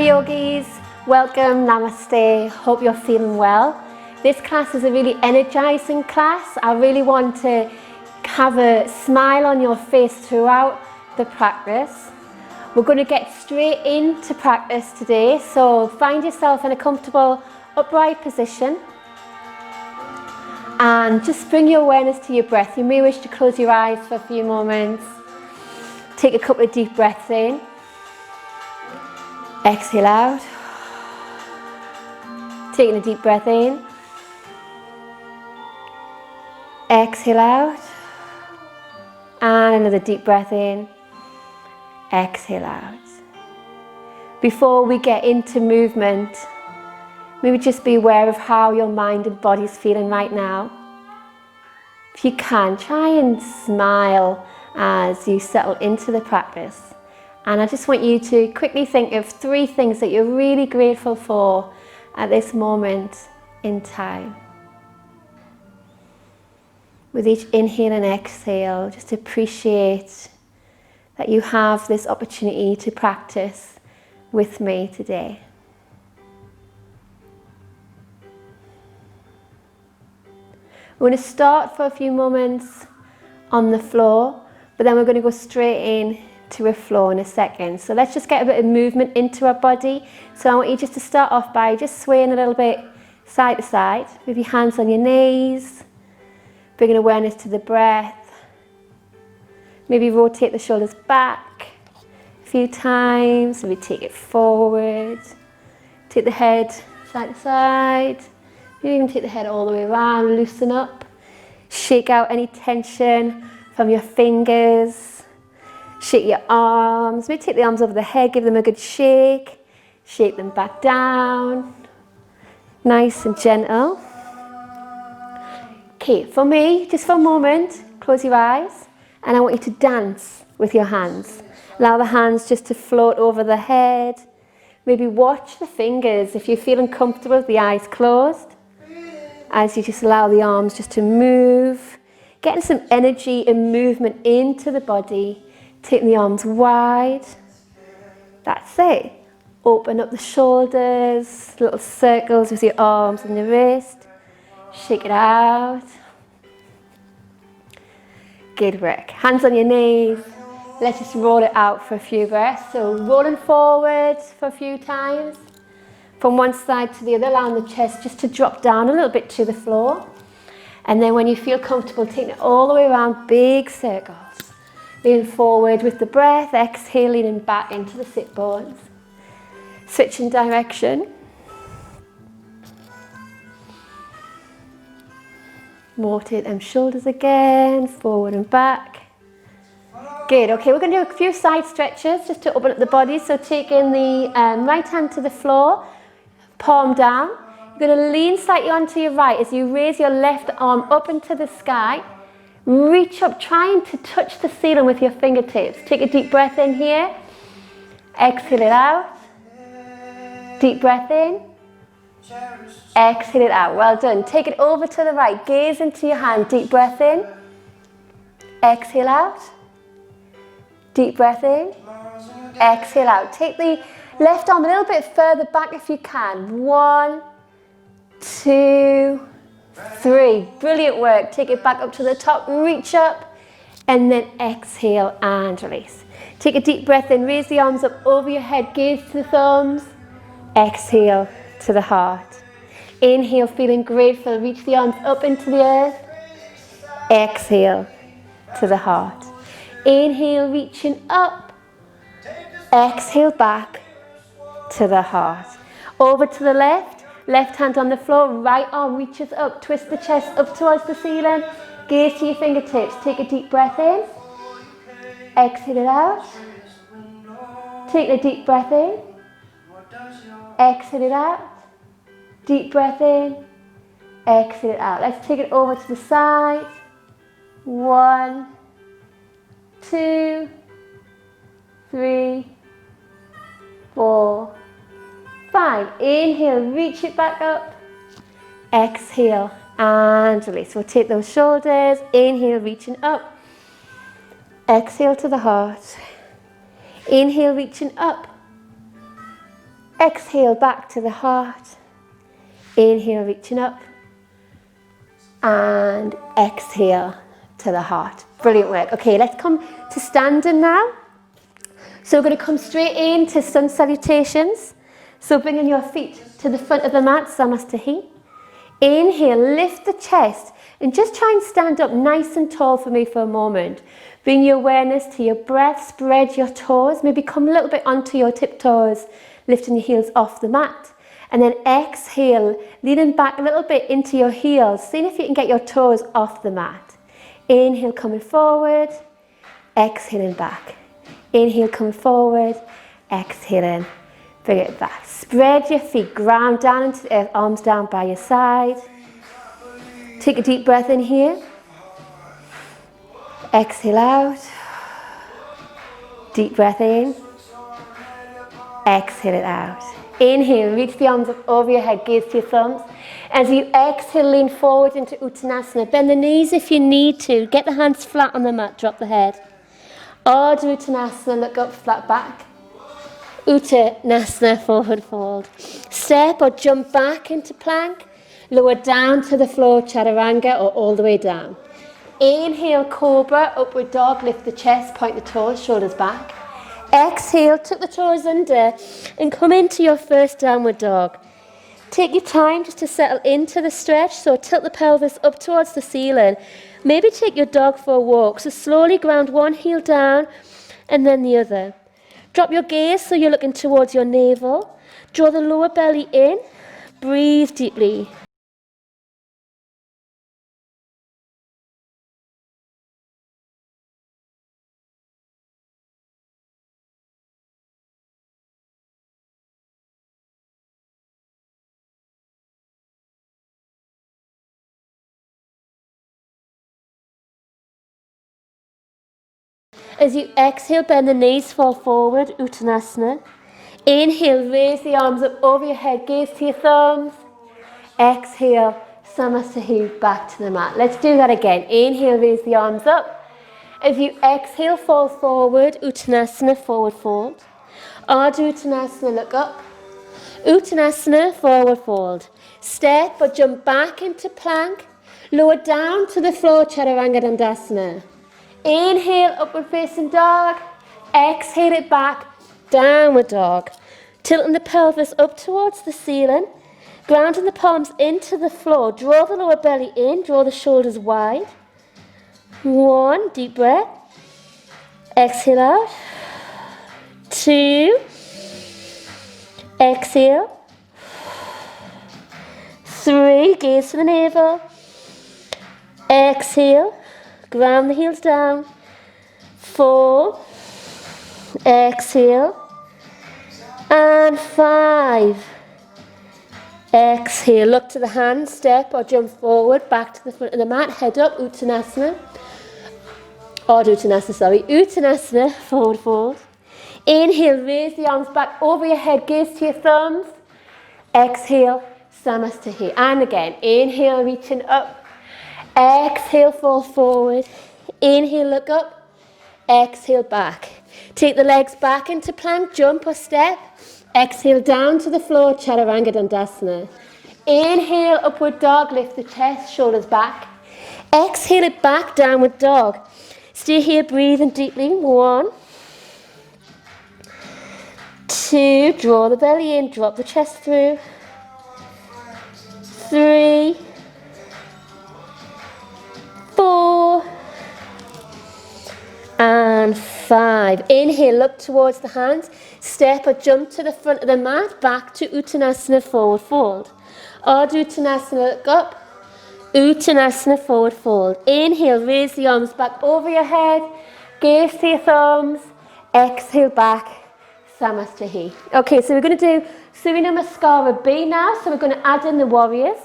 yogis, welcome, namaste, hope you're feeling well. This class is a really energizing class. I really want to have a smile on your face throughout the practice. We're going to get straight into practice today, so find yourself in a comfortable upright position and just bring your awareness to your breath. You may wish to close your eyes for a few moments. Take a couple of deep breaths in. Exhale out. Taking a deep breath in. Exhale out. And another deep breath in. Exhale out. Before we get into movement, maybe just be aware of how your mind and body is feeling right now. If you can, try and smile as you settle into the practice. And I just want you to quickly think of 3 things that you're really grateful for at this moment in time. With each inhale and exhale, just appreciate that you have this opportunity to practice with me today. We're going to start for a few moments on the floor, but then we're going to go straight in to a flow in a second. So let's just get a bit of movement into our body. So I want you just to start off by just swaying a little bit side to side with your hands on your knees, bringing awareness to the breath. Maybe rotate the shoulders back a few times, maybe take it forward, take the head side to side, maybe even take the head all the way around, loosen up, shake out any tension from your fingers. Shake your arms, maybe take the arms over the head, give them a good shake. Shake them back down. Nice and gentle. Okay, for me, just for a moment, close your eyes and I want you to dance with your hands. Allow the hands just to float over the head. Maybe watch the fingers if you're feeling comfortable with the eyes closed. As you just allow the arms just to move. Getting some energy and movement into the body. Taking the arms wide. That's it. Open up the shoulders, little circles with your arms and your wrist. Shake it out. Good work. Hands on your knees. Let's just roll it out for a few breaths. So rolling forward for a few times. From one side to the other, allowing the chest just to drop down a little bit to the floor. And then when you feel comfortable, taking it all the way around, big circles. Lean forward with the breath, exhale, leaning back into the sit bones. Switching direction. Rotate them shoulders again, forward and back. Good, okay, we're going to do a few side stretches just to open up the body. So taking the right hand to the floor, palm down. You're going to lean slightly onto your right as you raise your left arm up into the sky. Reach up, trying to touch the ceiling with your fingertips. Take a deep breath in here. Exhale it out. Deep breath in. Exhale it out. Well done. Take it over to the right. Gaze into your hand. Deep breath in. Exhale out. Deep breath in. Exhale out. Take the left arm a little bit further back if you can. 1, 2, 3. Brilliant work. Take it back up to the top, reach up, and then exhale and release. Take a deep breath in, raise the arms up over your head, gaze to the thumbs, exhale to the heart. Inhale, feeling grateful, reach the arms up into the earth, exhale to the heart. Inhale, reaching up, exhale back to the heart. Over to the left. Left hand on the floor, right arm reaches up, twist the chest up towards the ceiling, gaze to your fingertips, take a deep breath in, exhale it out, take a deep breath in, exhale it out, deep breath in, exhale it out. Let's take it over to the side, 1, 2, 3, 4, 5. Inhale, reach it back up. Exhale and release. We'll take those shoulders. Inhale, reaching up. Exhale to the heart. Inhale, reaching up. exhale back to the heart. Inhale, reaching up. And exhale to the heart. Brilliant work. Okay, let's come to standing now. So we're going to come straight into sun salutations. So bringing your feet to the front of the mat, Samastahi. Inhale, lift the chest and just try and stand up nice and tall for me for a moment. Bring your awareness to your breath, spread your toes, maybe come a little bit onto your tiptoes, lifting your heels off the mat. And then exhale, leaning back a little bit into your heels, seeing if you can get your toes off the mat. Inhale, coming forward, exhaling back. Inhale, coming forward, exhaling, bring it back. Spread your feet, ground down into the earth, arms down by your side. Take a deep breath in here. Exhale out. Deep breath in. Exhale it out. Inhale, reach the arms up over your head, gaze to your thumbs. As you exhale, lean forward into Uttanasana. Bend the knees if you need to. Get the hands flat on the mat, drop the head. Ardha Uttanasana, look up, flat back. Uttanasana, forward fold. Step or jump back into plank. Lower down to the floor, Chaturanga, or all the way down. Inhale, Cobra, upward dog, lift the chest, point the toes, shoulders back. Exhale, tuck the toes under and come into your first downward dog. Take your time just to settle into the stretch, so tilt the pelvis up towards the ceiling. Maybe take your dog for a walk, so slowly ground one heel down and then the other. Drop your gaze so you're looking towards your navel. Draw the lower belly in, breathe deeply. As you exhale, bend the knees, fall forward, Uttanasana. Inhale, raise the arms up over your head, gaze to your thumbs. Exhale, Samastahi, back to the mat. Let's do that again. Inhale, raise the arms up. As you exhale, fall forward, Uttanasana, forward fold. Ardha Uttanasana, look up. Uttanasana, forward fold. Step or jump back into plank. Lower down to the floor, Chaturanga Dandasana. Inhale, upward facing dog. Exhale it back, downward dog. Tilting the pelvis up towards the ceiling. Grounding the palms into the floor. Draw the lower belly in, draw the shoulders wide. One, deep breath. Exhale out. Two. Exhale. Three, gaze to the navel. Exhale. Ground the heels down. 4. Exhale. And 5. Exhale. Look to the hands. Step or jump forward. Back to the front of the mat. Head up. Uttanasana. Ardha Uttanasana, sorry. Uttanasana. Forward fold. Inhale. Raise the arms back over your head. Gaze to your thumbs. Exhale. Samastahi. And again. Inhale. Reaching up. Exhale, fall forward. Inhale, look up. Exhale, back. Take the legs back into plank, jump or step. Exhale, down to the floor, Chaturanga Dandasana. Inhale, upward dog, lift the chest, shoulders back. Exhale it back, downward dog. Stay here, breathing deeply. 1. 2, draw the belly in, drop the chest through. 3. 4 and 5. Inhale, look towards the hands. Step or jump to the front of the mat. Back to Uttanasana, forward fold. Ardha Uttanasana, look up. Uttanasana, forward fold. Inhale, raise the arms back over your head. Gaze to your thumbs. Exhale back. Samastahi. Okay, so we're going to do Surya Namaskara B now. So we're going to add in the warriors.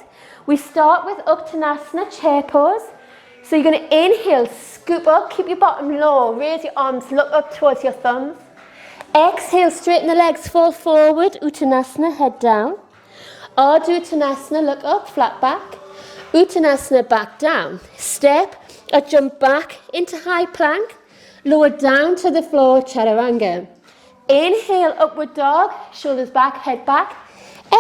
We start with Uttanasana, chair pose. So you're going to inhale, scoop up, keep your bottom low, raise your arms, look up towards your thumbs. Exhale, straighten the legs, fall forward, Uttanasana, head down. Ardha Uttanasana, look up, flat back. Uttanasana, back down. Step or jump back into high plank, lower down to the floor, Chaturanga. Inhale, upward dog, shoulders back, head back.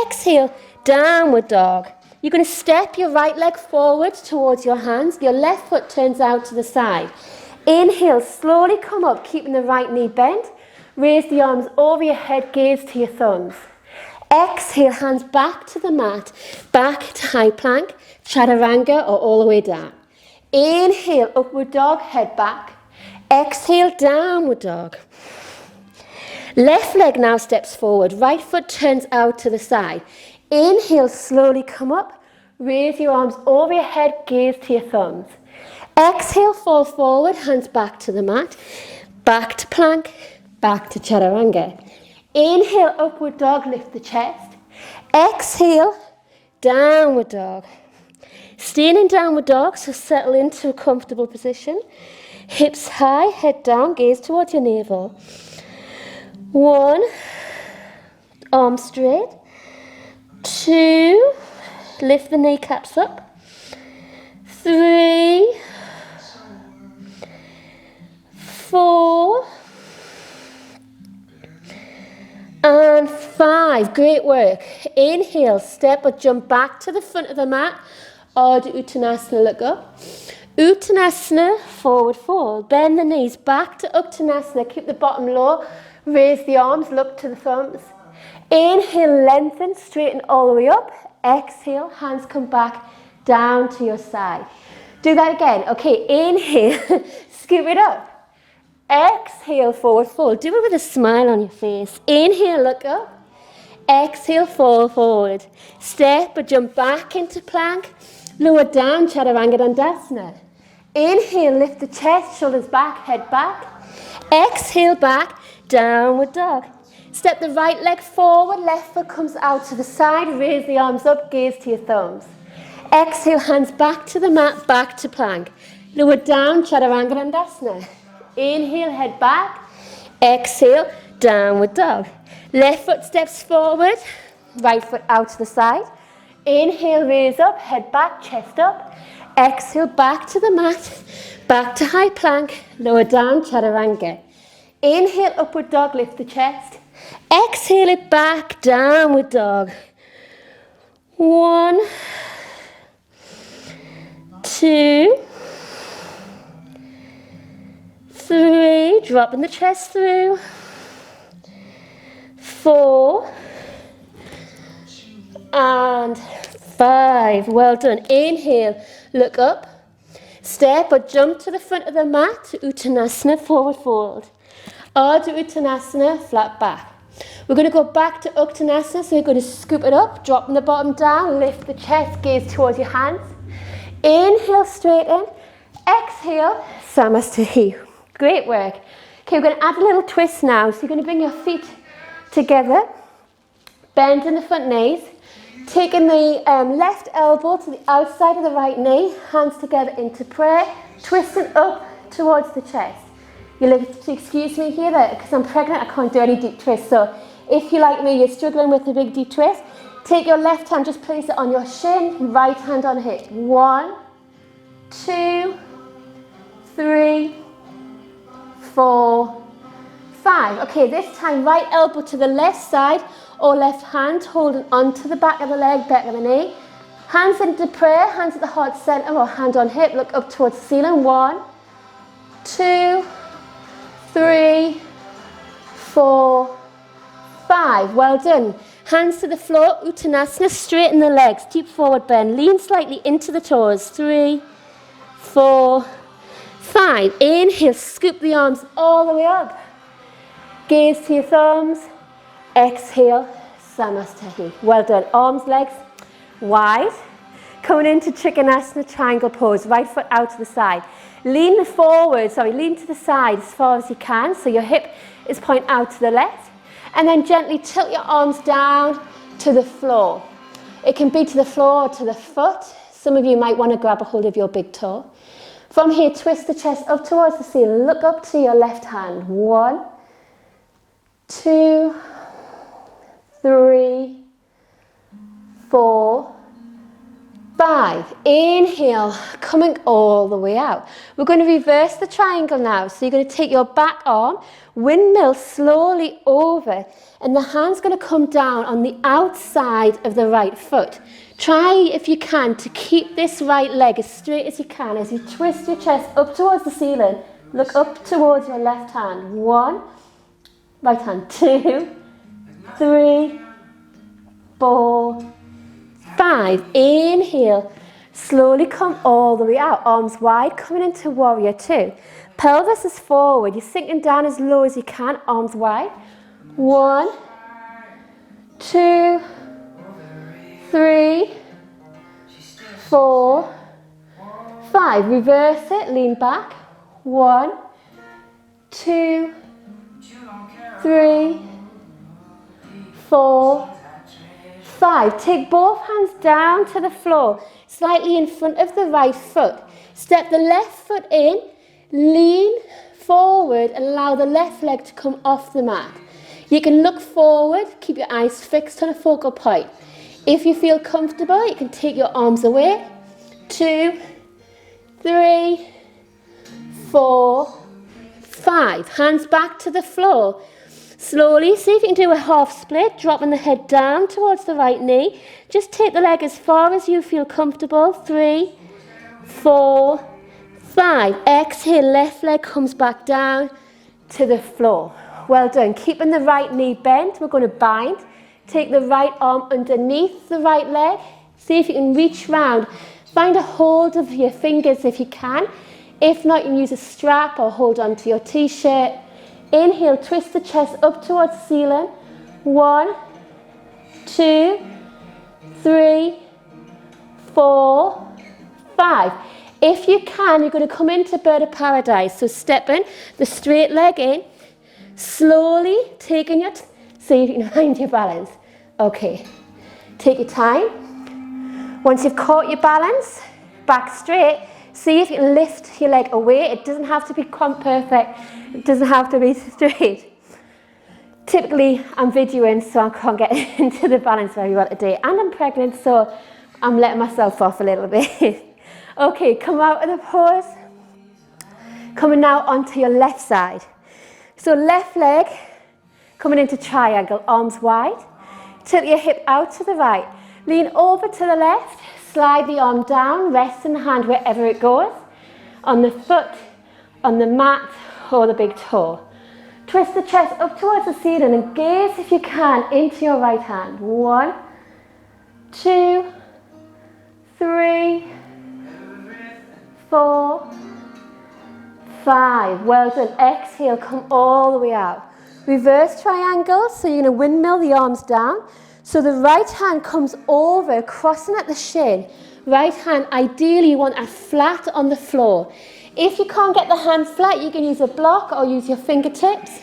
Exhale, downward dog. You're going to step your right leg forward towards your hands. Your left foot turns out to the side. Inhale, slowly come up, keeping the right knee bent. Raise the arms over your head, gaze to your thumbs. Exhale, hands back to the mat, back to high plank, chaturanga, or all the way down. Inhale, upward dog, head back. Exhale, downward dog. Left leg now steps forward, right foot turns out to the side. Inhale, slowly come up, raise your arms over your head, gaze to your thumbs. Exhale, fall forward, hands back to the mat, back to plank, back to chaturanga. Inhale, upward dog, lift the chest. Exhale, downward dog. Staying in downward dog, so settle into a comfortable position. Hips high, head down, gaze towards your navel. 1, arms straight. 2, lift the kneecaps up. 3, 4, and 5. Great work. Inhale, step or jump back to the front of the mat. Ardha Uttanasana, look up. Uttanasana, forward fold. Bend the knees back to Uttanasana. Keep the bottom low. Raise the arms, look to the thumbs. Inhale, lengthen, straighten all the way up. Exhale, hands come back down to your side. Do that again. Okay, inhale, scoop it up. Exhale, forward fold. Do it with a smile on your face. Inhale, look up. Exhale, fall forward. Step or jump back into plank. Lower down, chaturanga dandasana. Inhale, lift the chest, shoulders back, head back. Exhale, back, downward dog. Step the right leg forward, left foot comes out to the side. Raise the arms up, gaze to your thumbs. Exhale, hands back to the mat, back to plank. Lower down, chaturanga dandasana. Inhale, head back. Exhale, downward dog. Left foot steps forward, right foot out to the side. Inhale, raise up, head back, chest up. Exhale, back to the mat, back to high plank, lower down, chaturanga. Inhale, upward dog, lift the chest. Exhale it back, downward dog. 1, 2, 3, dropping the chest through. 4 and 5. Well done. Inhale, look up. Step or jump to the front of the mat to Uttanasana, forward fold. Ardha Uttanasana, flat back. We're going to go back to Uttanasana, so you're going to scoop it up, dropping the bottom down, lift the chest, gaze towards your hands. Inhale, straighten. Exhale, Samasthiti. Great work. Okay, we're going to add a little twist now. So you're going to bring your feet together, bend in the front knees, taking the left elbow to the outside of the right knee, hands together into prayer, twisting up towards the chest. You'll have to excuse me here because I'm pregnant, I can't do any deep twists. So if you like me, you're struggling with a big deep twist, take your left hand, just place it on your shin, right hand on hip. 1, 2, 3, 4, 5. Okay, this time right elbow to the left side or left hand holding onto the back of the leg, back of the knee. Hands into prayer, hands at the heart center or hand on hip, look up towards the ceiling. 1, 2, 3, 4, 5. Well done. Hands to the floor, Uttanasana, straighten the legs, deep forward bend, lean slightly into the toes. 3, 4, 5. Inhale, scoop the arms all the way up. Gaze to your thumbs. Exhale, Samasthiti. Well done. Arms, legs wide. Coming into Trikonasana, triangle pose. Right foot out to the side. Lean to the side as far as you can. So your hip is point out to the left. And then gently tilt your arms down to the floor. It can be to the floor or to the foot. Some of you might want to grab a hold of your big toe. From here, twist the chest up towards the ceiling. Look up to your left hand. 1, 2, 3, 4, 5. Inhale, coming all the way out. We're going to reverse the triangle now. So you're going to take your back arm, windmill slowly over, and the hand's going to come down on the outside of the right foot. Try, if you can, to keep this right leg as straight as you can as you twist your chest up towards the ceiling. Look up towards your left hand. 1, right hand, 2, 3, 4, 5. Inhale, slowly come all the way out. Arms wide, coming into warrior 2. Pelvis is forward. You're sinking down as low as you can. Arms wide. 1, 2, 3, 4, 5. Reverse it. Lean back. 1, 2, 3, 4, 5. Take both hands down to the floor, slightly in front of the right foot. Step the left foot in, lean forward and allow the left leg to come off the mat. You can look forward, keep your eyes fixed on a focal point. If you feel comfortable, you can take your arms away. 2, 3, 4, 5. Hands back to the floor. Slowly, see if you can do a half split, dropping the head down towards the right knee. Just take the leg as far as you feel comfortable. 3, 4, 5. Exhale, left leg comes back down to the floor. Well done. Keeping the right knee bent, we're going to bind. Take the right arm underneath the right leg. See if you can reach round. Find a hold of your fingers if you can. If not, you can use a strap or hold on to your t-shirt. Inhale, twist the chest up towards the ceiling. 1, 2, 3, 4, 5. If you can, you're going to come into bird of paradise. So stepping the straight leg in, slowly taking your, see if you can find your balance. Okay, take your time. Once you've caught your balance, back straight, see if you can lift your leg away. It doesn't have to be perfect. It doesn't have to be straight. Typically, I'm videoing, so I can't get into the balance very well today. And I'm pregnant, so I'm letting myself off a little bit. Okay, come out of the pose. Coming now onto your left side. So left leg, coming into triangle, arms wide. Tilt your hip out to the right. Lean over to the left. Slide the arm down, resting the hand wherever it goes. On the foot, on the mat, or the big toe. Twist the chest up towards the ceiling and gaze if you can into your right hand. 1, 2, 3, 4, 5. Well done. Exhale, come all the way out. Reverse triangle, so you're going to windmill the arms down. So the right hand comes over, crossing at the shin. Right hand, ideally you want it flat on the floor. If you can't get the hand flat, you can use a block or use your fingertips.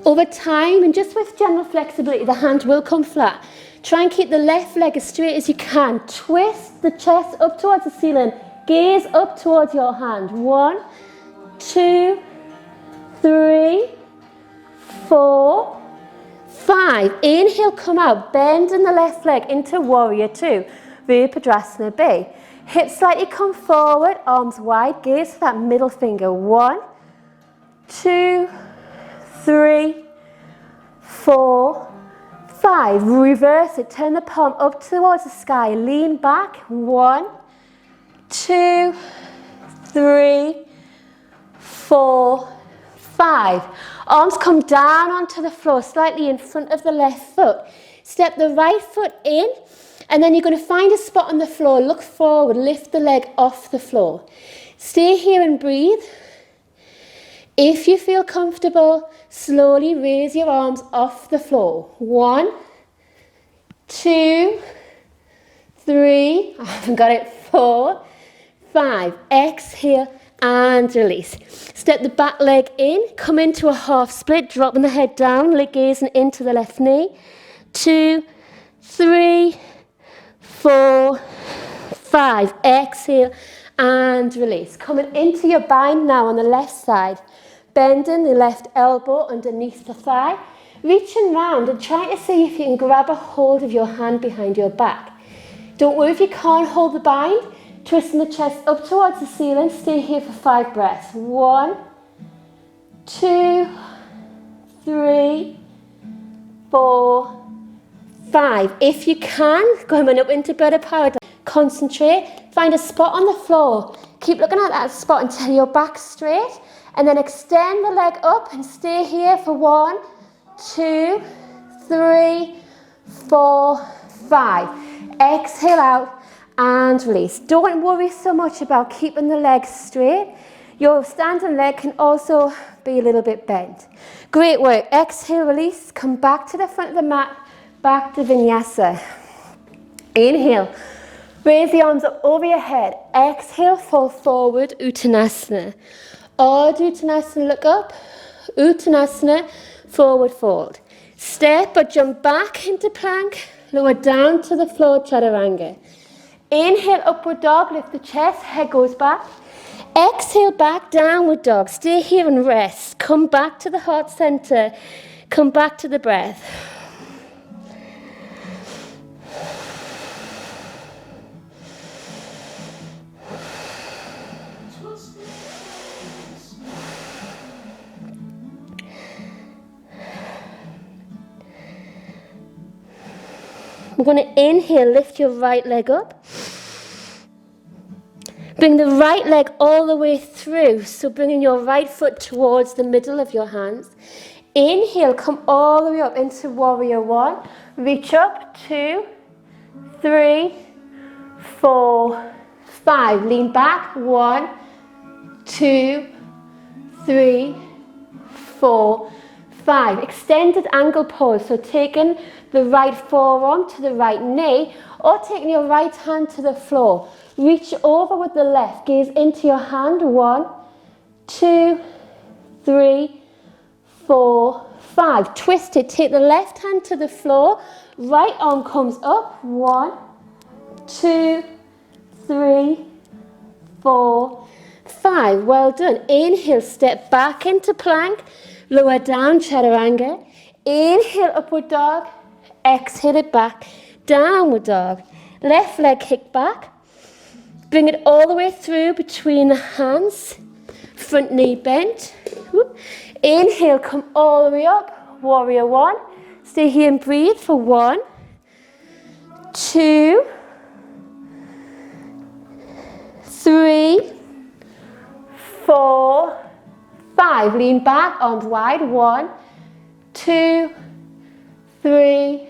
Over time, and just with general flexibility, the hand will come flat. Try and keep the left leg as straight as you can. Twist the chest up towards the ceiling. Gaze up towards your hand. 1, 2, 3, 4, 5. Inhale, come out. Bending the left leg into warrior 2. Virabhadrasana B. Hips slightly come forward, arms wide, gaze for that middle finger. 1, 2, 3, 4, 5. Reverse it, turn the palm up towards the sky, lean back. 1, 2, 3, 4, 5. Arms come down onto the floor, slightly in front of the left foot. Step the right foot in. And then you're going to find a spot on the floor, look forward, lift the leg off the floor. Stay here and breathe. If you feel comfortable, slowly raise your arms off the floor. 1, 2, 3, I haven't got it, 4, 5. Exhale and release. Step the back leg in, come into a half split, dropping the head down, gazing into the left knee. 2, 3, 4, 5. Exhale and release. Coming into your bind now on the left side. Bending the left elbow underneath the thigh. Reaching round and trying to see if you can grab a hold of your hand behind your back. Don't worry if you can't hold the bind. Twisting the chest up towards the ceiling. Stay here for 5 breaths. 1, 2, 3, 4, 5. If you can, coming up into better power. Concentrate. Find a spot on the floor. Keep looking at that spot until your back's straight. And then extend the leg up and stay here for 1, 2, 3, 4, 5. Exhale out and release. Don't worry so much about keeping the legs straight. Your standing leg can also be a little bit bent. Great work. Exhale, release. Come back to the front of the mat. Back to Vinyasa. Inhale. Raise the arms up over your head. Exhale, fall forward, Uttanasana. Ardha Uttanasana, look up. Uttanasana, forward fold. Step or jump back into plank. Lower down to the floor, Chaturanga. Inhale, upward dog, lift the chest, head goes back. Exhale, back, downward dog. Stay here and rest. Come back to the heart center. Come back to the breath. We're going to inhale, lift your right leg up. Bring the right leg all the way through. So bringing your right foot towards the middle of your hands. Inhale, come all the way up into warrior 1. Reach up, 2, 3, 4, 5. Lean back, 1, 2, 3, 4, 5. Extended angle pose. So taking the right forearm to the right knee or taking your right hand to the floor. Reach over with the left. Gaze into your hand. 1, 2, 3, 4, 5. Twist it. Take the left hand to the floor. Right arm comes up. 1, 2, 3, 4, 5. Well done. Inhale, step back into plank. Lower down, Chaturanga. Inhale, upward dog. Exhale it back. Downward dog. Left leg kick back. Bring it all the way through between the hands. Front knee bent. Whoop. Inhale, come all the way up. Warrior 1. Stay here and breathe for 1, 2, 3, 4, 5. Lean back, arms wide. 1, 2, 3,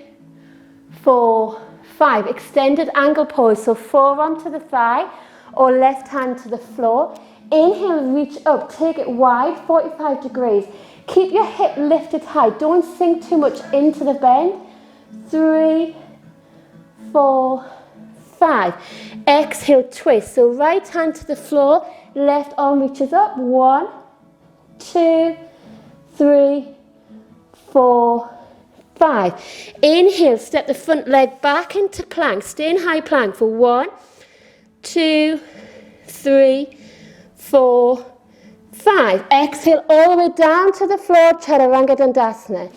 4, 5. Extended angle pose. So forearm to the thigh or left hand to the floor. Inhale, reach up. Take it wide, 45 degrees. Keep your hip lifted high. Don't sink too much into the bend. 3, 4, 5. Exhale, twist. So right hand to the floor. Left arm reaches up. 1, 2, 3, 4, 5. Inhale, step the front leg back into plank. Stay in high plank for 1, 2, 3, 4, 5. Exhale all the way down to the floor, Chaturanga Dandasana.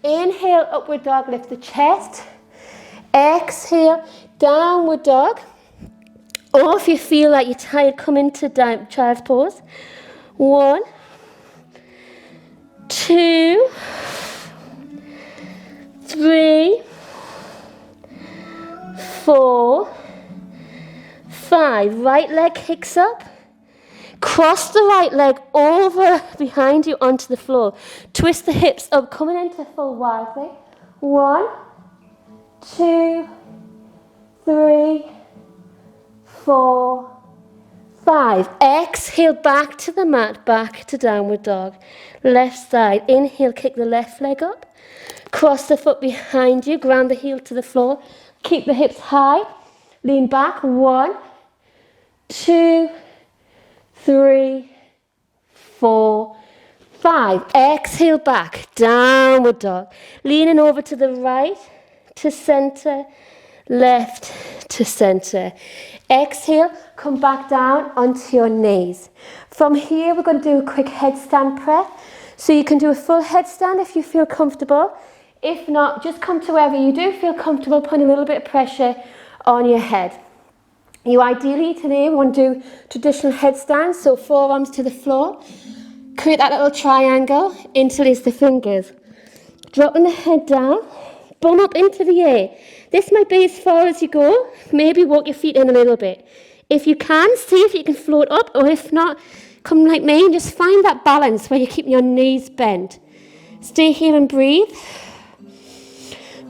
Inhale, upward dog, lift the chest. Exhale, downward dog. Or if you feel like you're tired, come into child's pose. 1, 2, 3, 4, 5. Right leg kicks up. Cross the right leg over behind you onto the floor. Twist the hips up, coming into full wildly. 1, 2, 3, 4, 5. Exhale back to the mat, back to downward dog. Left side. Inhale, kick the left leg up. Cross the foot behind you, ground the heel to the floor. Keep the hips high. Lean back. 1, 2, 3, 4, 5. Exhale back, downward dog. Leaning over to the right, to center, left to center. Exhale, come back down onto your knees. From here, we're going to do a quick headstand press. So you can do a full headstand if you feel comfortable. If not, just come to wherever you do feel comfortable, putting a little bit of pressure on your head. You ideally today want to do traditional headstand, so forearms to the floor. Create that little triangle, interlace the fingers. Dropping the head down, bum up into the air. This might be as far as you go. Maybe walk your feet in a little bit. If you can, see if you can float up, or if not, come like me and just find that balance where you're keeping your knees bent. Stay here and breathe.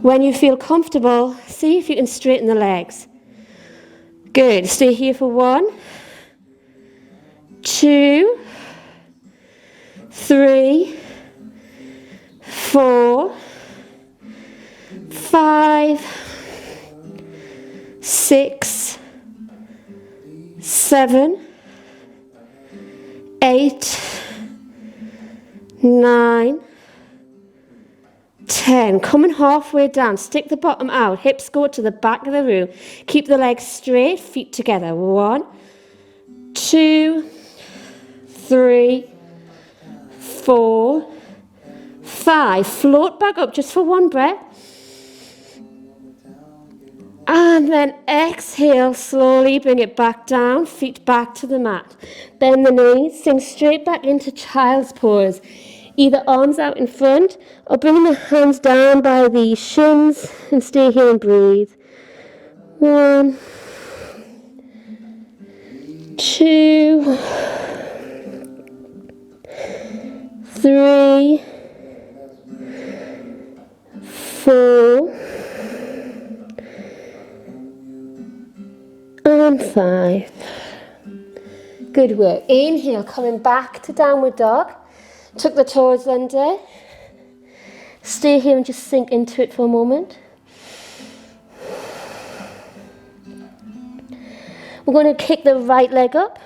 When you feel comfortable, see if you can straighten the legs. Good. Stay here for 1, 2, 3, 4, 5, 6, 7, 8, 9, 10. Coming halfway down, stick the bottom out, hips go to the back of the room. Keep the legs straight, feet together. 1, 2, 3, 4, 5. Float back up just for 1 breath. And then exhale, slowly bring it back down, feet back to the mat. Bend the knees, sink straight back into child's pose. Either arms out in front or bringing the hands down by the shins and stay here and breathe. 1, 2, 3, 4, and 5. Good work. Inhale, coming back to downward dog. Tuck the toes under. Stay here and just sink into it for a moment. We're going to kick the right leg up.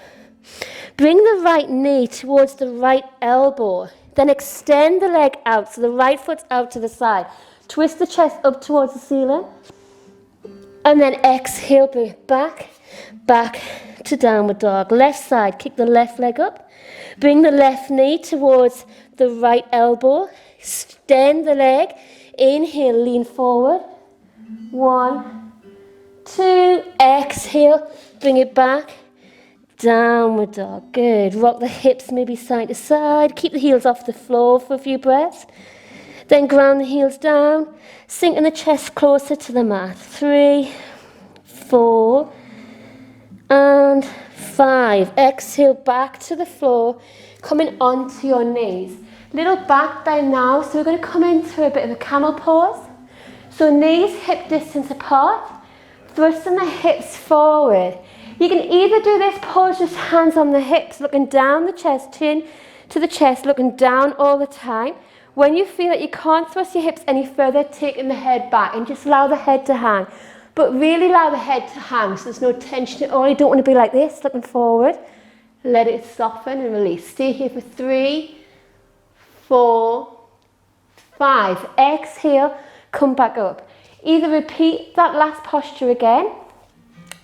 Bring the right knee towards the right elbow. Then extend the leg out so the right foot's out to the side. Twist the chest up towards the ceiling. And then exhale, bring it back to downward dog. Left side, kick the left leg up. Bring the left knee towards the right elbow. Extend the leg. Inhale, lean forward. 1, 2, exhale, bring it back. Downward dog. Good. Rock the hips maybe side to side. Keep the heels off the floor for a few breaths. Then ground the heels down. Sinking the chest closer to the mat. 3, 4, and 5. Exhale back to the floor, coming onto your knees. Little back bend now, so we're going to come into a bit of a camel pose. So knees hip distance apart, thrusting the hips forward. You can either do this pose just hands on the hips, looking down the chest, chin to the chest, looking down all the time. When you feel that you can't thrust your hips any further, taking the head back and just allow the head to hang. But really allow the head to hang so there's no tension at all. You don't want to be like this, looking forward. Let it soften and release. Stay here for 3, 4, 5. Exhale, come back up. Either repeat that last posture again,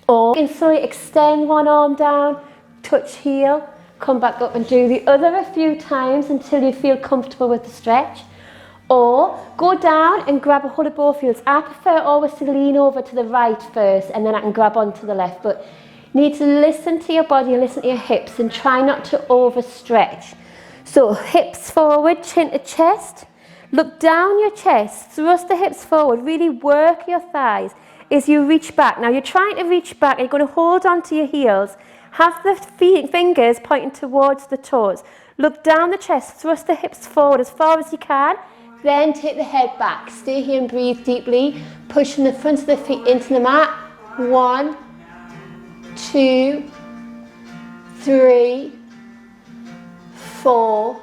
or you can slowly extend one arm down, touch heel, come back up and do the other a few times until you feel comfortable with the stretch. Or go down and grab a hold of both heels. I prefer always to lean over to the right first and then I can grab onto the left. But you need to listen to your body and listen to your hips and try not to overstretch. So hips forward, chin to chest. Look down your chest, thrust the hips forward, really work your thighs as you reach back. Now you're trying to reach back, you're going to hold onto your heels. Have the fingers pointing towards the toes. Look down the chest, thrust the hips forward as far as you can. Then take the head back. Stay here and breathe deeply. Pushing the front of the feet into the mat. 1, 2, 3, 4,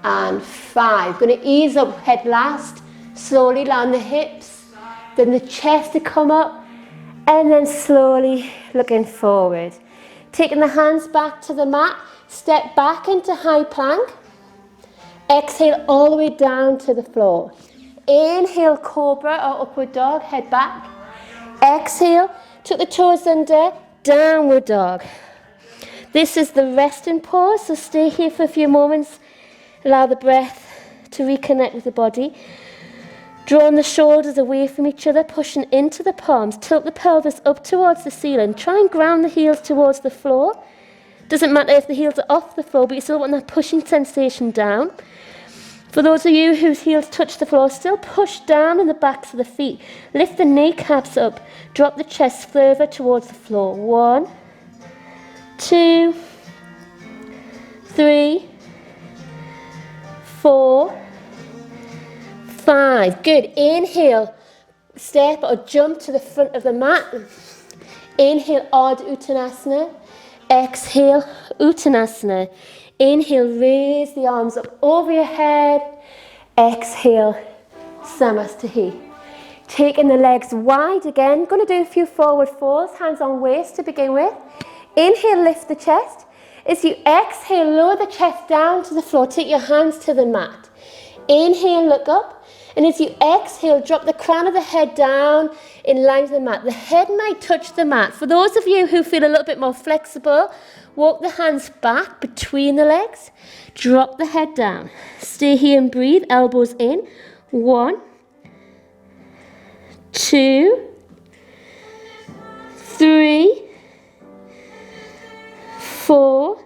and 5. Going to ease up, head last. Slowly land the hips. Then the chest to come up. And then slowly looking forward. Taking the hands back to the mat. Step back into high plank. Exhale all the way down to the floor. Inhale, cobra or upward dog, head back. Exhale, tuck the toes under, downward dog. This is the resting pose, so stay here for a few moments. Allow the breath to reconnect with the body. Drawing the shoulders away from each other, pushing into the palms. Tilt the pelvis up towards the ceiling. Try and ground the heels towards the floor. Doesn't matter if the heels are off the floor, but you still want that pushing sensation down. For those of you whose heels touch the floor, still push down in the backs of the feet. Lift the kneecaps up. Drop the chest further towards the floor. 1, 2, 3, 4, 5. Good. Inhale, step or jump to the front of the mat. Inhale, Ardha Uttanasana. Exhale, Uttanasana. Inhale, raise the arms up over your head. Exhale, Samastha. Taking the legs wide again. Going to do a few forward folds, hands on waist to begin with. Inhale, lift the chest. As you exhale, lower the chest down to the floor. Take your hands to the mat. Inhale, look up. And as you exhale, drop the crown of the head down in line with the mat. The head might touch the mat. For those of you who feel a little bit more flexible, walk the hands back between the legs. Drop the head down. Stay here and breathe. Elbows in. 1, 2, 3, 4,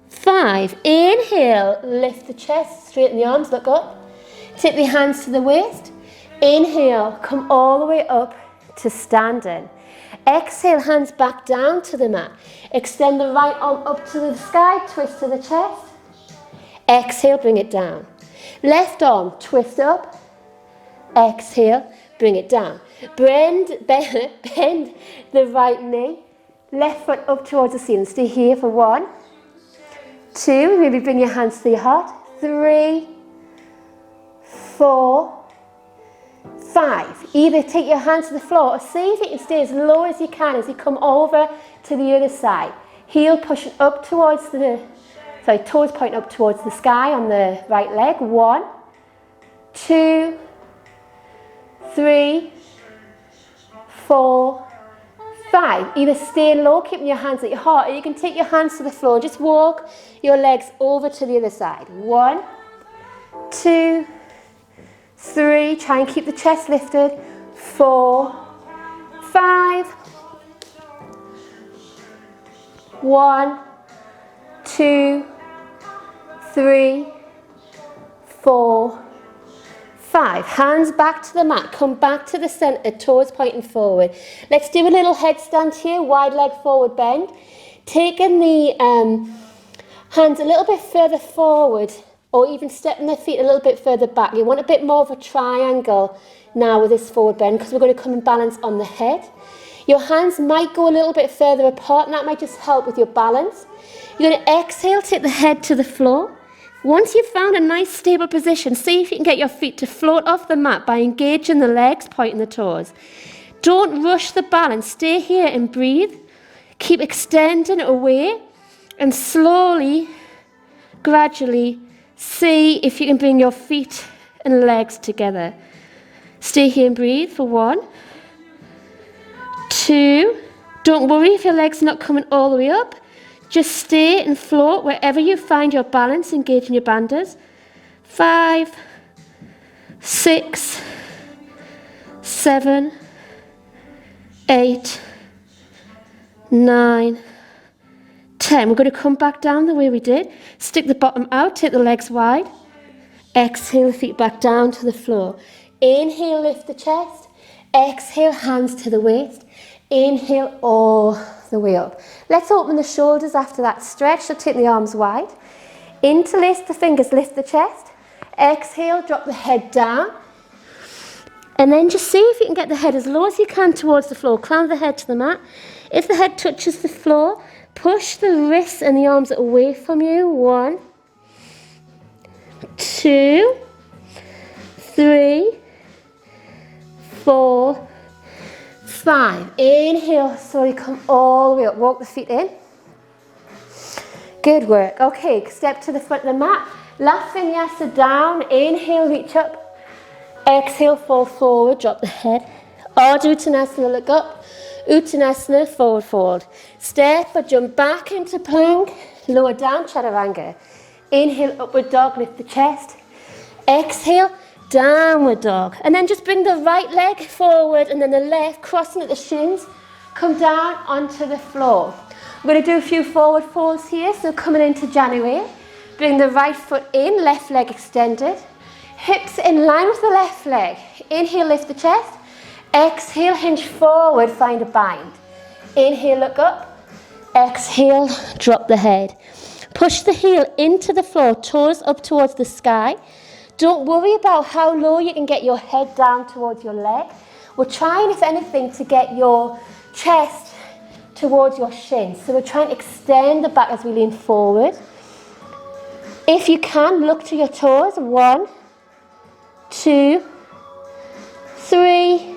5. Inhale, lift the chest, straighten the arms, look up. Take the hands to the waist. Inhale, come all the way up to standing. Exhale, hands back down to the mat. Extend the right arm up to the sky, twist to the chest. Exhale, bring it down. Left arm, twist up. Exhale, bring it down. Bend the right knee. Left foot up towards the ceiling. Stay here for 1, 2. Maybe bring your hands to your heart. 3, 4, 5. Either take your hands to the floor or see if you can stay as low as you can as you come over to the other side. Heel pushing up towards toes pointing up towards the sky on the right leg. 1, 2, 3, 4, 5. Either stay low, keeping your hands at your heart, or you can take your hands to the floor. Just walk your legs over to the other side. 1, 2, 3. Try and keep the chest lifted. 4, 5. 1, 2, 3, 4, 5. Hands back to the mat. Come back to the center, toes pointing forward. Let's do a little headstand here. Wide leg forward bend. Taking the hands a little bit further forward, or even stepping their feet a little bit further back. You want a bit more of a triangle now with this forward bend, because we're going to come and balance on the head. Your hands might go a little bit further apart, and that might just help with your balance. You're going to exhale, take the head to the floor. Once you've found a nice stable position, see if you can get your feet to float off the mat by engaging the legs, pointing the toes. Don't rush the balance. Stay here and breathe. Keep extending away, and slowly, gradually, see if you can bring your feet and legs together. Stay here and breathe for 1, 2. Don't worry if your legs are not coming all the way up. Just stay and float wherever you find your balance, engaging your bandhas. 5, 6, 7, 8, 9, 10. We're going to come back down the way we did. Stick the bottom out, take the legs wide. Exhale, the feet back down to the floor. Inhale, lift the chest. Exhale, hands to the waist. Inhale, all the way up. Let's open the shoulders after that stretch. So take the arms wide. Interlace the fingers, lift the chest. Exhale, drop the head down. And then just see if you can get the head as low as you can towards the floor. Crown the head to the mat. If the head touches the floor, push the wrists and the arms away from you. 1, 2, 3, 4, 5. Inhale, slowly come all the way up. Walk the feet in. Good work. Okay, step to the front of the mat. Last vinyasa down. Inhale, reach up. Exhale, fall forward, drop the head. Ardha Uttanasana, look up. Uttanasana, forward fold. Step or jump back into plank. Lower down, chaturanga. Inhale, upward dog, lift the chest. Exhale, downward dog. And then just bring the right leg forward and then the left, crossing at the shins, come down onto the floor. We're going to do a few forward folds here, so coming into January. Bring the right foot in, left leg extended. Hips in line with the left leg. Inhale, lift the chest. Exhale, hinge forward, find a bind. Inhale, look up. Exhale, drop the head. Push the heel into the floor, toes up towards the sky. Don't worry about how low you can get your head down towards your leg. We're trying, if anything, to get your chest towards your shins. So we're trying to extend the back as we lean forward. If you can, look to your toes. 1, 2, 3,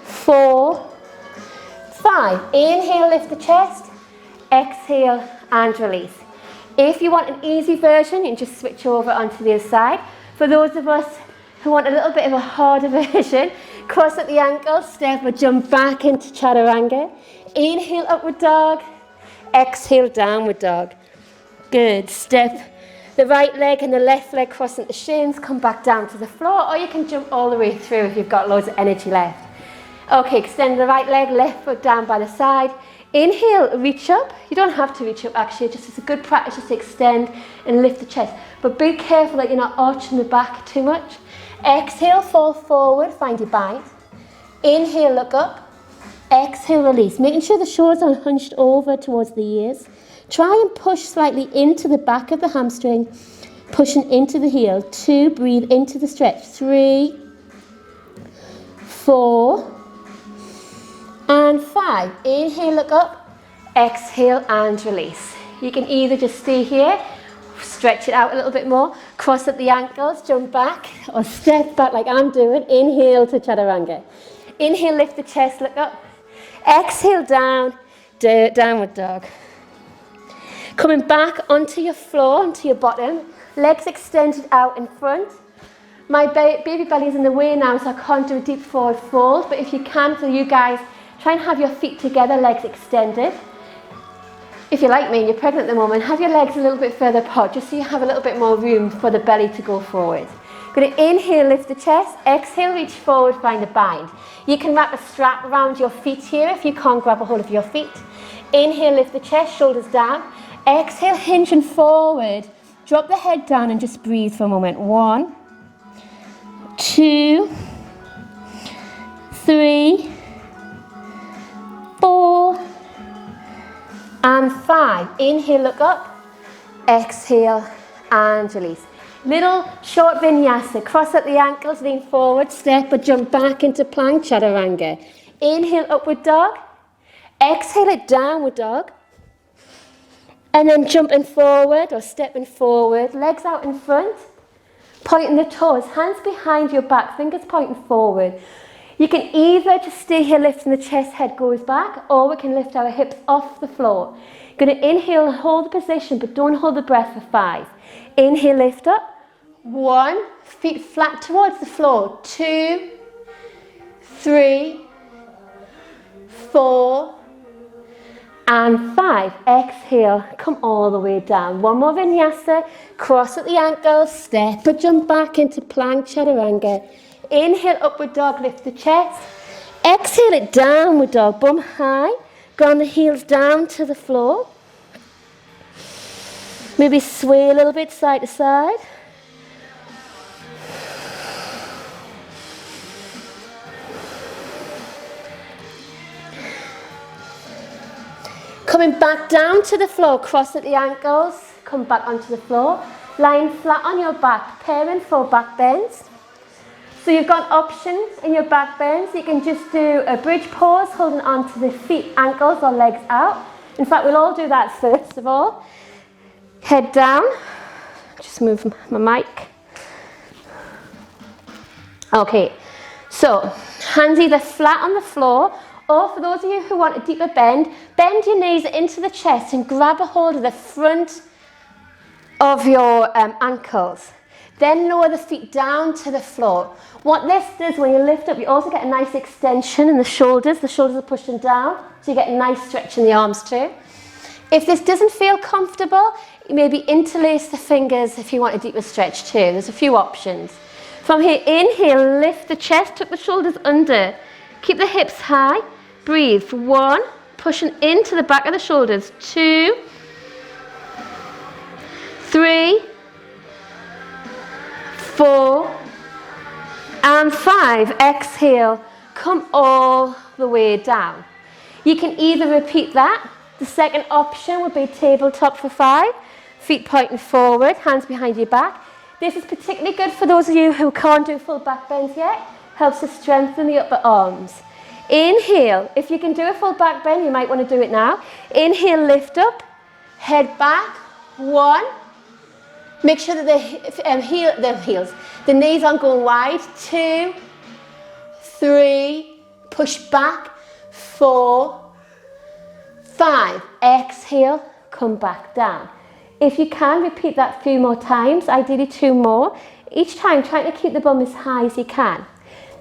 4, 5. Inhale, lift the chest. Exhale and release. If you want an easy version, you can just switch over onto the other side. For those of us who want a little bit of a harder version, cross at the ankles, step or jump back into chaturanga. Inhale, upward dog. Exhale, downward dog. Good. Step the right leg and the left leg crossing the shins, come back down to the floor, or you can jump all the way through if you've got loads of energy left. Okay, extend the right leg, left foot down by the side. Inhale, reach up. You don't have to reach up actually, just it's a good practice just to extend and lift the chest. But be careful that you're not arching the back too much. Exhale, fall forward, find your bind. Inhale, look up. Exhale, release. Making sure the shoulders are hunched over towards the ears. Try and push slightly into the back of the hamstring, pushing into the heel. 2, breathe into the stretch. 3, 4, and 5. Inhale, look up. Exhale and release. You can either just stay here, stretch it out a little bit more, cross at the ankles, jump back, or step back like I'm doing. Inhale to chaturanga. Inhale, lift the chest, look up. Exhale, down, downward dog. Coming back onto your floor, onto your bottom, legs extended out in front. My baby belly is in the way now, so I can't do a deep forward fold, but if you can, for you guys, try and have your feet together, legs extended. If you're like me and you're pregnant at the moment, have your legs a little bit further apart, just so you have a little bit more room for the belly to go forward. Going to inhale, lift the chest. Exhale, reach forward, find a bind. You can wrap a strap around your feet here if you can't grab a hold of your feet. Inhale, lift the chest, shoulders down. Exhale, hinge and forward. Drop the head down and just breathe for a moment. 1, 2, 3, 4, and 5. Inhale, look up. Exhale and release. Little short vinyasa. Cross at the ankles, lean forward, step or jump back into plank chaturanga. Inhale, upward dog. Exhale it, downward dog. And then jumping forward or stepping forward, legs out in front, pointing the toes, hands behind your back, fingers pointing forward. You can either just stay here lifting the chest, head goes back, or we can lift our hips off the floor. Going to inhale and hold the position, but don't hold the breath for 5. Inhale, lift up. 1, feet flat towards the floor. 2, 3, 4, and 5. Exhale, come all the way down. One more vinyasa. Cross at the ankles, step or jump back into plank chaturanga. Inhale, upward dog, lift the chest. Exhale it, downward dog, bum high. Ground the heels down to the floor. Maybe sway a little bit side to side. Coming back down to the floor, cross at the ankles, come back onto the floor. Lying flat on your back, preparing for back bends. So you've got options in your back bends. You can just do a bridge pose, holding onto the feet, ankles or legs out. In fact, we'll all do that first of all. Head down, just move my mic. Okay, so hands either flat on the floor, or for those of you who want a deeper bend, bend your knees into the chest and grab a hold of the front of your ankles. Then lower the feet down to the floor. What this does when you lift up, you also get a nice extension in the shoulders. The shoulders are pushing down, so you get a nice stretch in the arms too. If this doesn't feel comfortable, maybe interlace the fingers if you want a deeper stretch too. There's a few options. From here, inhale, lift the chest, tuck the shoulders under. Keep the hips high. Breathe for 1, pushing into the back of the shoulders. 2, 3, 4, and 5. Exhale, come all the way down. You can either repeat that. The second option would be tabletop for 5. Feet pointing forward, hands behind your back. This is particularly good for those of you who can't do full back bends yet. Helps to strengthen the upper arms. Inhale. If you can do a full back bend, you might want to do it now. Inhale, lift up, head back. 1. Make sure that the knees aren't going wide. 2, 3, push back. 4, 5. Exhale, come back down. If you can, repeat that a few more times, ideally 2 more. Each time, trying to keep the bum as high as you can.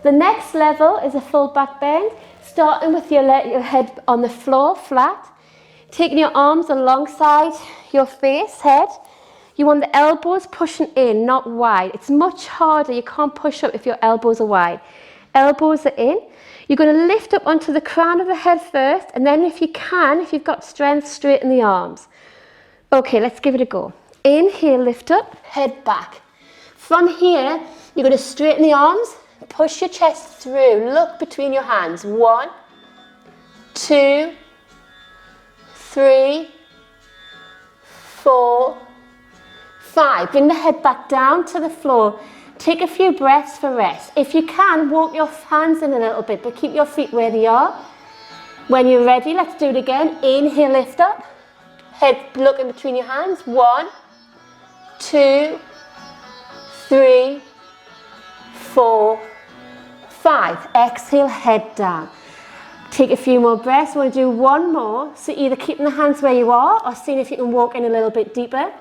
The next level is a full back bend, starting with your head on the floor, flat. Taking your arms alongside your face, head. You want the elbows pushing in, not wide. It's much harder, you can't push up if your elbows are wide. Elbows are in. You're going to lift up onto the crown of the head first, and then if you can, if you've got strength, straighten the arms. Okay, let's give it a go. Inhale, lift up, head back. From here, you're going to straighten the arms, push your chest through, look between your hands. 1, 2, 3, 4, 5. Bring the head back down to the floor. Take a few breaths for rest. If you can, walk your hands in a little bit, but keep your feet where they are. When you're ready, let's do it again. Inhale, lift up. Head looking between your hands. 1, 2, 3, 4, 5. Exhale, head down. Take a few more breaths. We want to do 1 more. So either keeping the hands where you are or seeing if you can walk in a little bit deeper.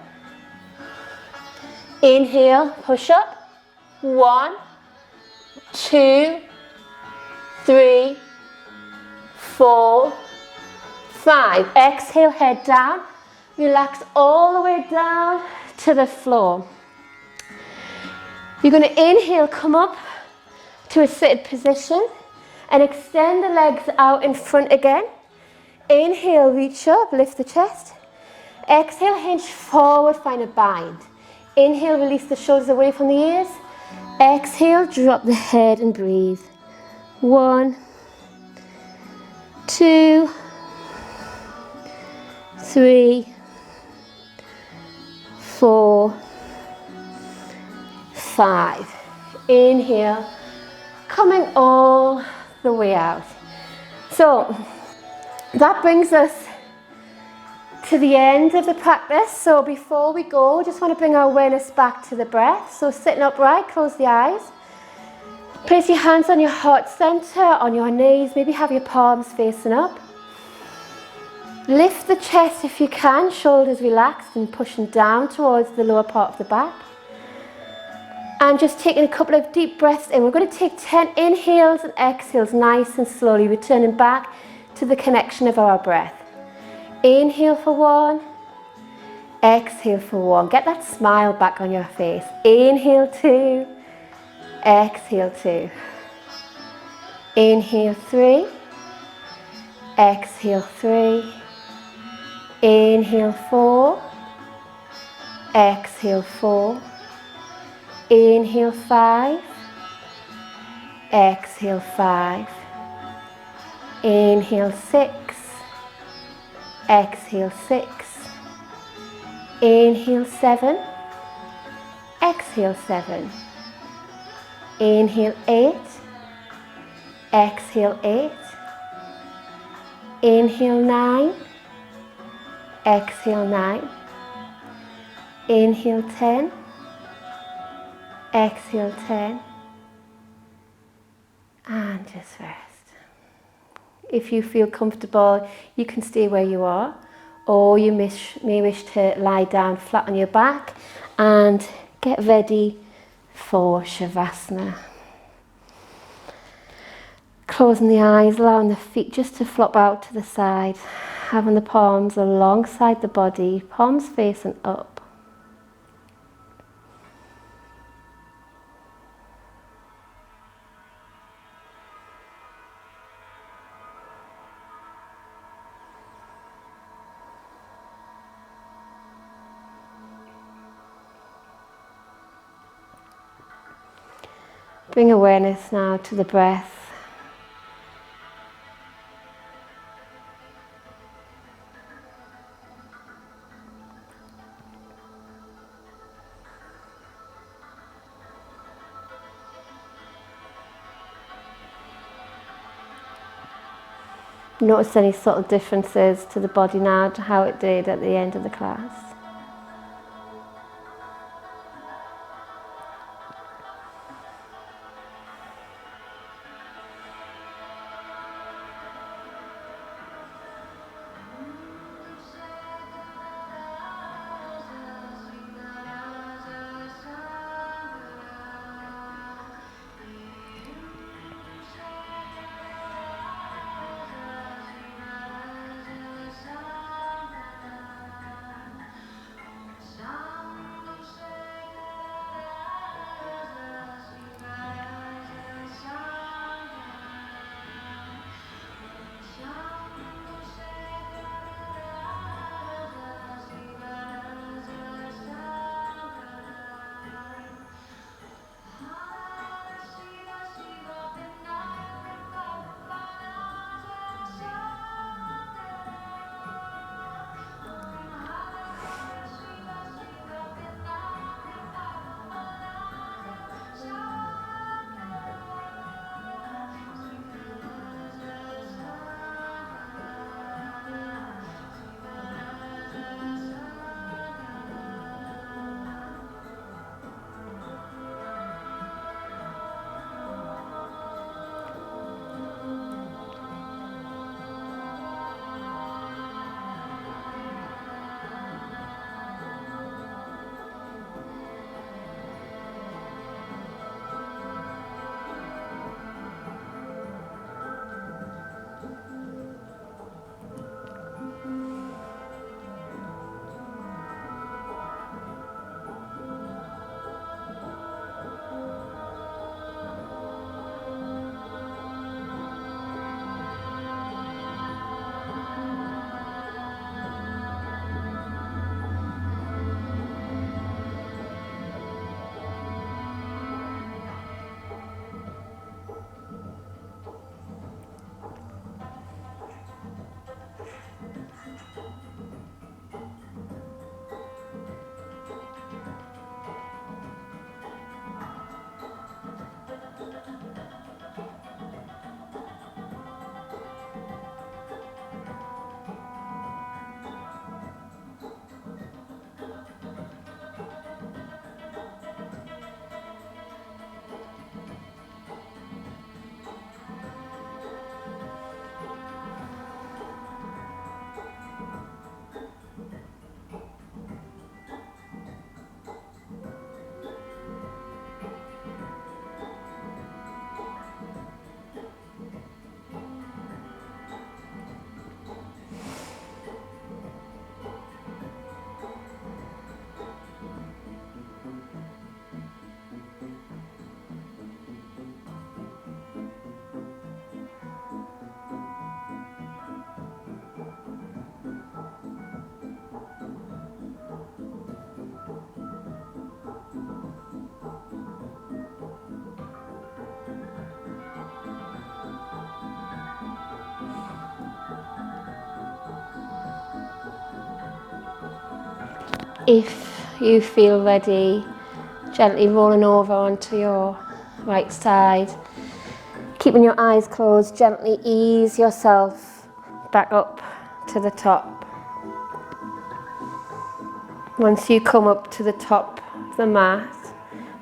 Inhale, push up. 1, 2, 3, 4, 5. Exhale, head down. Relax all the way down to the floor. You're going to inhale, come up to a seated position and extend the legs out in front again. Inhale, reach up, lift the chest. Exhale, hinge forward, find a bind. Inhale, release the shoulders away from the ears. Exhale, drop the head and breathe. 1, 2, 3, 4, 5. Inhale, coming all the way out. So that brings us to the end of the practice. So before we go, just want to bring our awareness back to the breath. So sitting upright, close the eyes. Place your hands on your heart center, on your knees, maybe have your palms facing up. Lift the chest if you can, shoulders relaxed and pushing down towards the lower part of the back. And just taking a couple of deep breaths in. We're going to take 10 inhales and exhales nice and slowly, returning back to the connection of our breath. Inhale for 1, exhale for 1. Get that smile back on your face. Inhale 2, exhale 2. Inhale 3, exhale 3. Inhale 4, exhale 4. Inhale 5, exhale 5. Inhale 6, exhale 6. Inhale 7, exhale 7. Inhale 8, exhale 8. Inhale 9, exhale 9. Inhale 10, exhale 10. And just rest. If you feel comfortable, you can stay where you are, or you may wish to lie down flat on your back and get ready for Shavasana. Closing the eyes, allowing the feet just to flop out to the side, having the palms alongside the body, palms facing up. Bring awareness now to the breath. Notice any subtle differences to the body now, to how it did at the end of the class. If you feel ready, gently rolling over onto your right side. Keeping your eyes closed, gently ease yourself back up to the top. Once you come up to the top of the mat,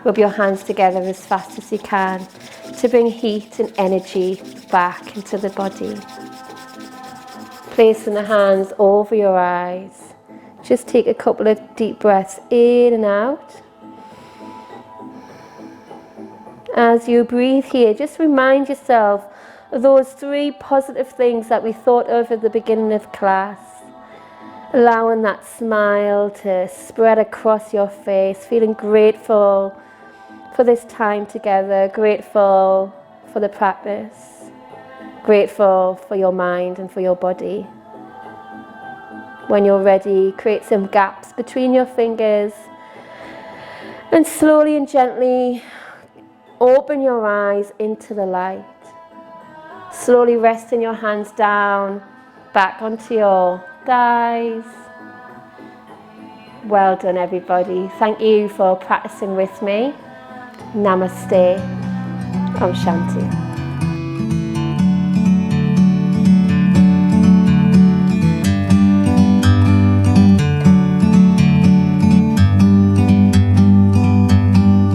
rub your hands together as fast as you can to bring heat and energy back into the body. Placing the hands over your eyes. Just take a couple of deep breaths in and out. As you breathe here, just remind yourself of those 3 positive things that we thought of at the beginning of class. Allowing that smile to spread across your face, feeling grateful for this time together, grateful for the practice, grateful for your mind and for your body. When you're ready, create some gaps between your fingers and slowly and gently Open your eyes into the light. Slowly resting your hands down, back onto your thighs. Well done, everybody. Thank you for practicing with me. Namaste. Om Shanti.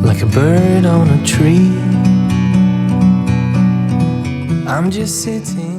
Like a bird on a tree, I'm just sitting